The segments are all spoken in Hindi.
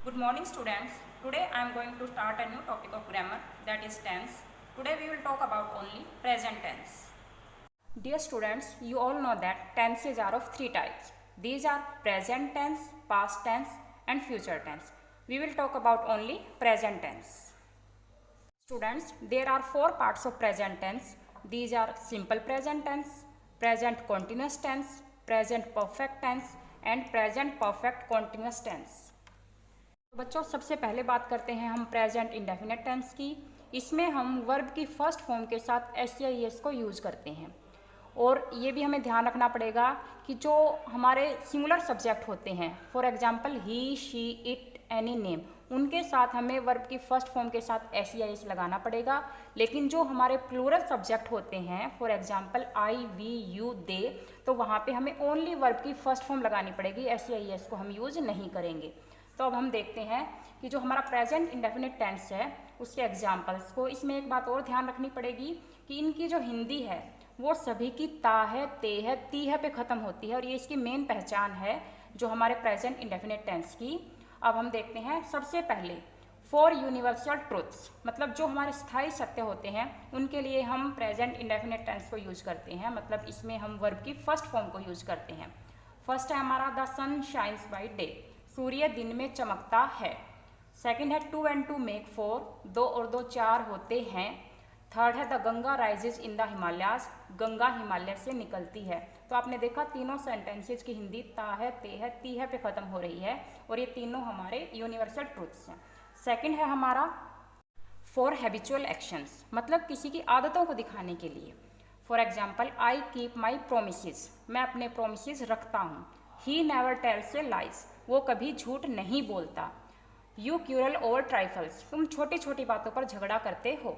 Good morning students. Today I am going to start a new topic of grammar, that is tense. Today we will talk about only present tense. Dear students, you all know that tenses are of three types. These are present tense, past tense and future tense. We will talk about only present tense. Students, there are four parts of present tense. These are simple present tense, present continuous tense, present perfect tense and present perfect continuous tense. बच्चों, सबसे पहले बात करते हैं हम प्रेजेंट इंडेफिनिट टेंस की। इसमें हम वर्ब की फर्स्ट फॉर्म के साथ एस को यूज़ करते हैं। और ये भी हमें ध्यान रखना पड़ेगा कि जो हमारे सिंगुलर सब्जेक्ट होते हैं, for example he, she, it, any name, उनके साथ हमें वर्ब की फर्स्ट फॉर्म के साथ एस लगाना पड़ेगा। लेकिन जो हमारे प्लूरल सब्जेक्ट होते हैं, for example I, we, you, they, तो वहाँ पे हमें ओनली वर्ब की फर्स्ट फॉर्म लगानी पड़ेगी, एस को हम यूज़ नहीं करेंगे। तो अब हम देखते हैं कि जो हमारा प्रेजेंट इंडेफिनिट टेंस है उसके एग्जाम्पल्स को। इसमें एक बात और ध्यान रखनी पड़ेगी कि इनकी जो हिंदी है वो सभी की ता है, ते है, ती है पे ख़त्म होती है और ये इसकी मेन पहचान है जो हमारे प्रेजेंट इंडेफिनिट टेंस की। अब हम देखते हैं सबसे पहले फॉर यूनिवर्सल ट्रुथ्स, मतलब जो हमारे स्थायी सत्य होते हैं उनके लिए हम प्रेजेंट इंडेफिनिट टेंस को यूज़ करते हैं। मतलब इसमें हम वर्ब की फर्स्ट फॉर्म को यूज़ करते हैं। फर्स्ट है हमारा the sun shines by day, सूर्य दिन में चमकता है। सेकंड है 2 and 2 मेक 4, 2 और 2 4 होते हैं। थर्ड है the Ganga rises in the Himalayas, Ganga Himalaya से निकलती है। तो आपने देखा तीनों सेंटेंसेज की हिंदी ता है, ते है, ती है पे ख़त्म हो रही है और ये तीनों हमारे यूनिवर्सल ट्रूथ्स हैं। सेकंड है हमारा फॉर हैबिचुअल एक्शंस, मतलब किसी की आदतों को दिखाने के लिए। For example I keep my promises, मैं अपने प्रोमिसेस रखता हूँ। He never tells A lies, वो कभी झूठ नहीं बोलता। यू क्यूरल ओवर ट्राइफल्स, तुम छोटी छोटी बातों पर झगड़ा करते हो।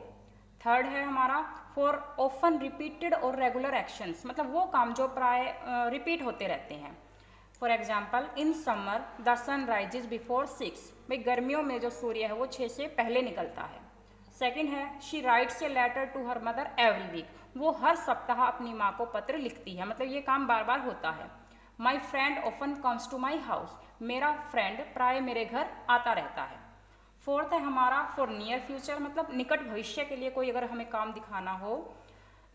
थर्ड है हमारा फॉर ऑफन रिपीटेड और रेगुलर एक्शंस, मतलब वो काम जो प्राय रिपीट होते रहते हैं। For example in summer the sun rises before 6, भाई गर्मियों में जो सूर्य है वो 6 से पहले निकलता है। सेकेंड है she writes a letter to her mother every week, वो हर सप्ताह अपनी माँ को पत्र लिखती है, मतलब ये काम बार बार होता है। My friend often comes to my house, मेरा फ्रेंड प्राय मेरे घर आता रहता है। फोर्थ है हमारा फॉर नियर फ्यूचर, मतलब निकट भविष्य के लिए कोई अगर हमें काम दिखाना हो,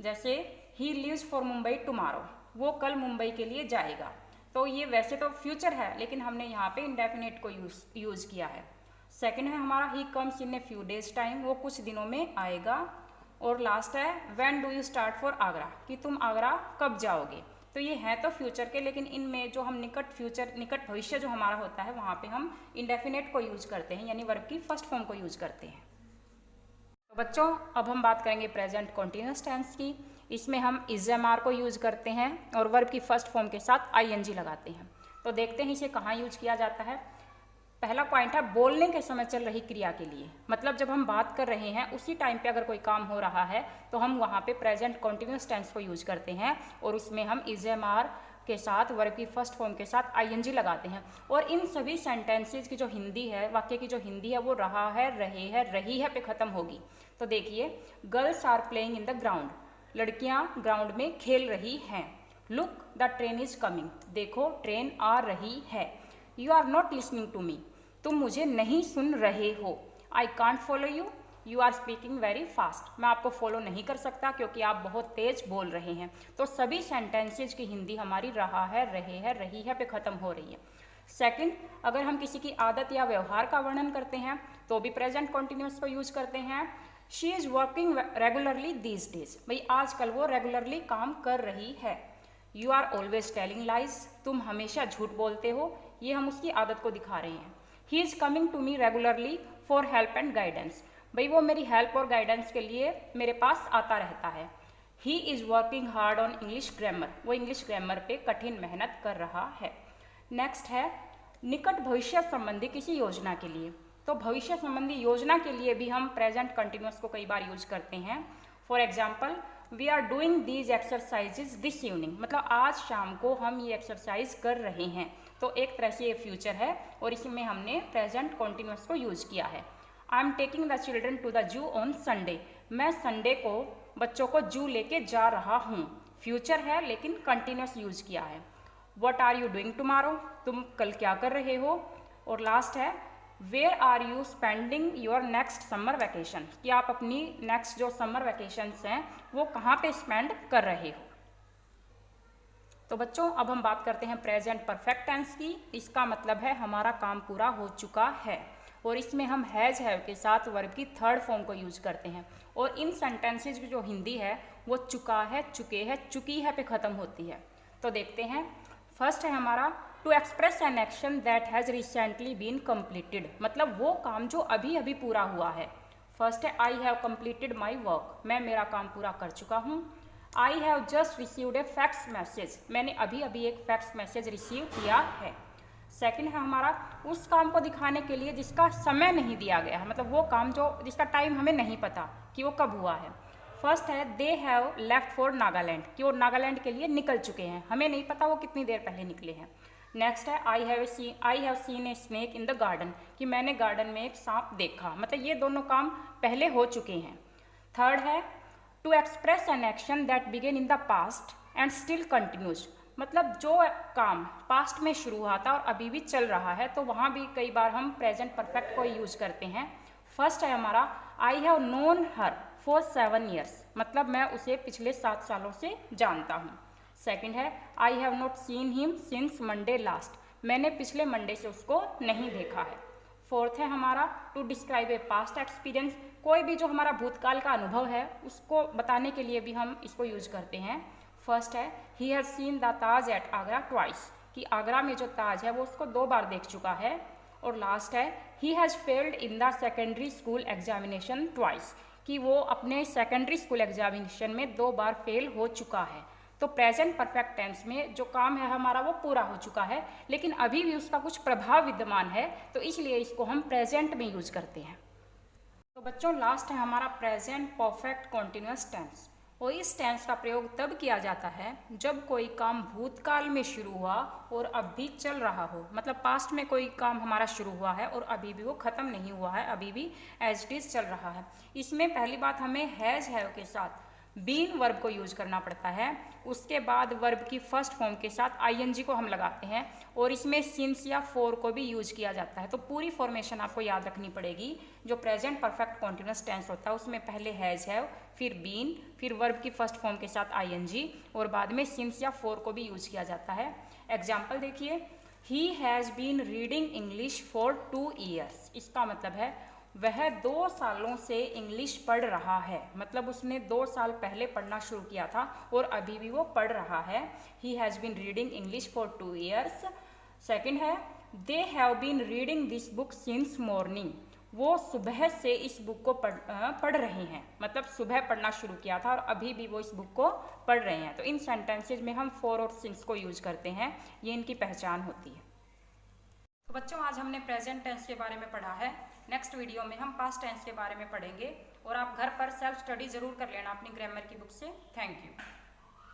जैसे he leaves for Mumbai tomorrow, वो कल मुंबई के लिए जाएगा। तो ये वैसे तो फ्यूचर है लेकिन हमने यहाँ पे इंडेफिनिट को यूज़ किया है। सेकंड है हमारा he comes in a few days time, वो कुछ दिनों में आएगा। और लास्ट है when do you start for Agra, कि तुम आगरा कब जाओगे। तो ये हैं तो फ्यूचर के, लेकिन इनमें जो हम निकट भविष्य जो हमारा होता है वहाँ पे हम इंडेफिनेट को यूज़ करते हैं, यानी वर्ब की फर्स्ट फॉर्म को यूज़ करते हैं। तो बच्चों, अब हम बात करेंगे प्रेजेंट कॉन्टिन्यूस टेंस की। इसमें हम इज़ को यूज़ करते हैं और वर्ब की फर्स्ट फॉर्म के साथ ING लगाते हैं। तो देखते हैं इसे कहाँ यूज किया जाता है। पहला पॉइंट है बोलने के समय चल रही क्रिया के लिए, मतलब जब हम बात कर रहे हैं उसी टाइम पे अगर कोई काम हो रहा है तो हम वहाँ पे प्रेजेंट कॉन्टिन्यूस टेंस को यूज करते हैं और उसमें हम इज़ के साथ वर्ब की फर्स्ट फॉर्म के साथ ING लगाते हैं। और इन सभी सेंटेंसेस की जो हिंदी है, वाक्य की जो हिंदी है वो रहा है, रहे है, रही है पे ख़त्म होगी। तो देखिए girls are playing in the ground, लड़कियाँ ग्राउंड में खेल रही हैं। Look the train is coming, देखो ट्रेन आ रही है। You are not listening to me, तुम मुझे नहीं सुन रहे हो। I can't follow you, you are speaking very fast, मैं आपको फॉलो नहीं कर सकता क्योंकि आप बहुत तेज बोल रहे हैं। तो सभी सेंटेंसेज की हिंदी हमारी रहा है, रहे है, रही है पे ख़त्म हो रही है। सेकंड, अगर हम किसी की आदत या व्यवहार का वर्णन करते हैं तो भी प्रेजेंट कॉन्टिन्यूस को यूज करते हैं। She is working regularly these days, भाई आजकल वो रेगुलरली काम कर रही है। You are always telling lies, तुम हमेशा झूठ बोलते हो, ये हम उसकी आदत को दिखा रहे हैं। He is coming to me regularly for help and guidance, भाई वो मेरी हेल्प और गाइडेंस के लिए मेरे पास आता रहता है। He is working hard on English grammar, वो इंग्लिश ग्रामर पे कठिन मेहनत कर रहा है। नेक्स्ट है निकट भविष्य संबंधी किसी योजना के लिए। तो भविष्य संबंधी योजना के लिए भी हम प्रेजेंट कंटिन्यूस को कई बार यूज करते हैं। For example we are doing these exercises this evening, मतलब आज शाम को हम ये एक्सरसाइज कर रहे हैं। तो एक तरह से ये फ्यूचर है और इसमें हमने प्रेजेंट कॉन्टिन्यूस को यूज किया है। I am taking the children to the zoo on Sunday, मैं संडे को बच्चों को जू लेके जा रहा हूँ। फ्यूचर है लेकिन कंटिन्यूस यूज किया है। What are you doing tomorrow, तुम कल क्या कर रहे हो। और लास्ट है where are you spending your next summer vacation, कि आप अपनी नेक्स्ट जो समर वैकेशंस हैं वो कहाँ पे स्पेंड कर रहे हो। तो बच्चों अब हम बात करते हैं प्रेजेंट परफेक्ट टेंस की। इसका मतलब है हमारा काम पूरा हो चुका है, और इसमें हम हैज हैव के साथ वर्ब की थर्ड फॉर्म को यूज करते हैं। और इन सेंटेंसेज की जो हिंदी है वो चुका है, चुके है, चुकी है पे ख़त्म होती है। तो देखते हैं। फर्स्ट है हमारा to express an action that has recently been completed, मतलब वो काम जो अभी अभी पूरा हुआ है। फर्स्ट है I have completed my work, मैं मेरा काम पूरा कर चुका हूँ। I have just received A fax message, मैंने अभी अभी एक फैक्स मैसेज रिसीव किया है। सेकंड है हमारा उस काम को दिखाने के लिए जिसका समय नहीं दिया गया है, मतलब वो काम जो जिसका टाइम हमें नहीं पता कि वो कब हुआ है। फर्स्ट है they have left for Nagaland, कि वो नागालैंड के लिए निकल चुके हैं, हमें नहीं पता वो कितनी देर पहले निकले हैं। नेक्स्ट है I have seen a snake in the garden, कि मैंने गार्डन में एक सांप देखा, मतलब ये दोनों काम पहले हो चुके हैं। थर्ड है to express an action that began in the past and still continues, मतलब जो काम पास्ट में शुरू हुआ था और अभी भी चल रहा है, तो वहाँ भी कई बार हम प्रेजेंट परफेक्ट को यूज करते हैं। फर्स्ट है हमारा I have known her for 7 years, मतलब मैं उसे पिछले 7 सालों से जानता हूँ। सेकंड है I have not seen him since Monday last, मैंने पिछले मंडे से उसको नहीं देखा है। फोर्थ है हमारा to describe a past experience, कोई भी जो हमारा भूतकाल का अनुभव है उसको बताने के लिए भी हम इसको यूज करते हैं। फर्स्ट है he has seen the Taj at Agra twice, कि आगरा में जो ताज है वो उसको 2 बार देख चुका है। और लास्ट है he has failed in the secondary school examination twice, कि वो अपने सेकेंडरी स्कूल एग्जामिनेशन में 2 बार फेल हो चुका है। तो प्रेजेंट परफेक्ट टेंस में जो काम है हमारा वो पूरा हो चुका है, लेकिन अभी भी उसका कुछ प्रभाव विद्यमान है, तो इसलिए इसको हम प्रेजेंट में यूज करते हैं। तो बच्चों लास्ट है हमारा प्रेजेंट परफेक्ट कॉन्टिन्यूअस टेंस, और इस टेंस का प्रयोग तब किया जाता है जब कोई काम भूतकाल में शुरू हुआ और अब भी चल रहा हो, मतलब पास्ट में कोई काम हमारा शुरू हुआ है और अभी भी वो ख़त्म नहीं हुआ है, अभी भी एज इट इज़ चल रहा है। इसमें पहली बात हमें हैज़ हैव के साथ बीन वर्ब को यूज करना पड़ता है, उसके बाद वर्ब की फर्स्ट फॉर्म के साथ आईएनजी को हम लगाते हैं, और इसमें सिंस या फॉर को भी यूज किया जाता है। तो पूरी फॉर्मेशन आपको याद रखनी पड़ेगी। जो प्रेजेंट परफेक्ट कॉन्टिन्यूअस टेंस होता है उसमें पहले हैज़ हैव, फिर बीन, फिर वर्ब की फर्स्ट फॉर्म के साथ आईएनजी, और बाद में सिंस या फॉर को भी यूज किया जाता है। एग्जाम्पल देखिए, he has been reading English for 2 years, इसका मतलब है वह 2 सालों से इंग्लिश पढ़ रहा है, मतलब उसने 2 साल पहले पढ़ना शुरू किया था और अभी भी वो पढ़ रहा है। He has been reading English for 2 years। Second है they have been reading this book since morning, वो सुबह से इस बुक को पढ़ रहे हैं, मतलब सुबह पढ़ना शुरू किया था और अभी भी वो इस बुक को पढ़ रहे हैं। तो इन सेंटेंसेज में हम फॉर और सिंस को यूज करते हैं, ये इनकी पहचान होती है। तो बच्चों आज हमने प्रेजेंट टेंस के बारे में पढ़ा है। नेक्स्ट वीडियो में हम पास्ट टेंस के बारे में पढ़ेंगे, और आप घर पर सेल्फ स्टडी जरूर कर लेना अपनी ग्रामर की बुक से। Thank you.